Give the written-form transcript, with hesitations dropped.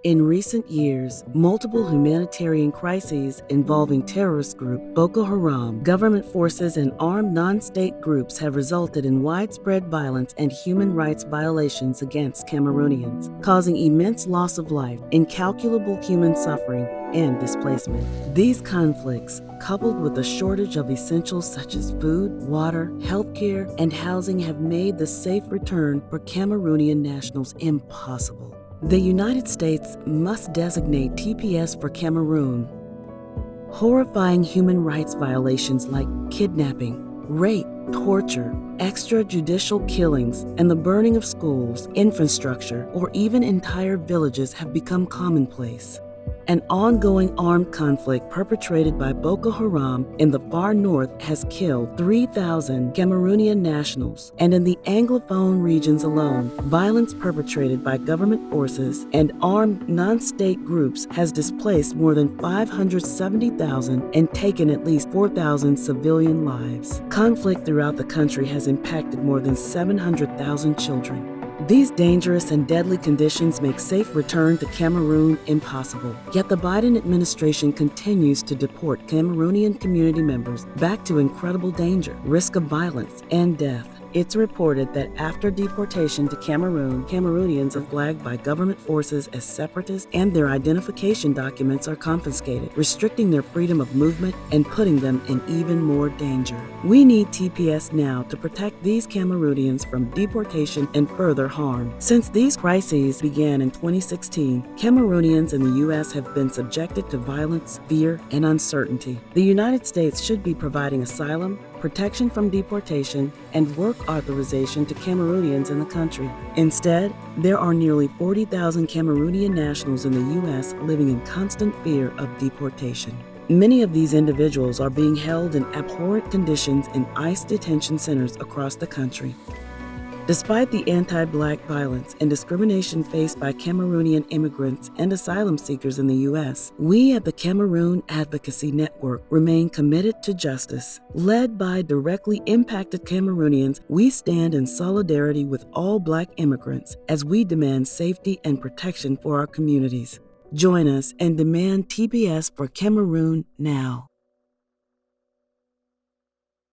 In recent years, multiple humanitarian crises involving terrorist group Boko Haram, government forces, and armed non-state groups have resulted in widespread violence and human rights violations against Cameroonians, causing immense loss of life, incalculable human suffering, and displacement. These conflicts, coupled with a shortage of essentials such as food, water, healthcare, and housing, have made the safe return for Cameroonian nationals impossible. The United States must designate TPS for Cameroon. Horrifying human rights violations like kidnapping, rape, torture, extrajudicial killings, and the burning of schools, infrastructure, or even entire villages have become commonplace. An ongoing armed conflict perpetrated by Boko Haram in the far north has killed 3,000 Cameroonian nationals, and in the Anglophone regions alone, violence perpetrated by government forces and armed non-state groups has displaced more than 570,000 and taken at least 4,000 civilian lives. Conflict throughout the country has impacted more than 700,000 children. These dangerous and deadly conditions make safe return to Cameroon impossible. Yet the Biden administration continues to deport Cameroonian community members back to incredible danger, risk of violence, and death. It's reported that after deportation to Cameroon, Cameroonians are flagged by government forces as separatists and their identification documents are confiscated, restricting their freedom of movement and putting them in even more danger. We need TPS now to protect these Cameroonians from deportation and further harm. Since these crises began in 2016, Cameroonians in the U.S. have been subjected to violence, fear, and uncertainty. The United States should be providing asylum, protection from deportation, and work authorization to Cameroonians in the country. Instead, there are nearly 40,000 Cameroonian nationals in the U.S. living in constant fear of deportation. Many of these individuals are being held in abhorrent conditions in ICE detention centers across the country. Despite the anti-Black violence and discrimination faced by Cameroonian immigrants and asylum seekers in the U.S., we at the Cameroon Advocacy Network remain committed to justice. Led by directly impacted Cameroonians, we stand in solidarity with all Black immigrants as we demand safety and protection for our communities. Join us and demand TPS for Cameroon now.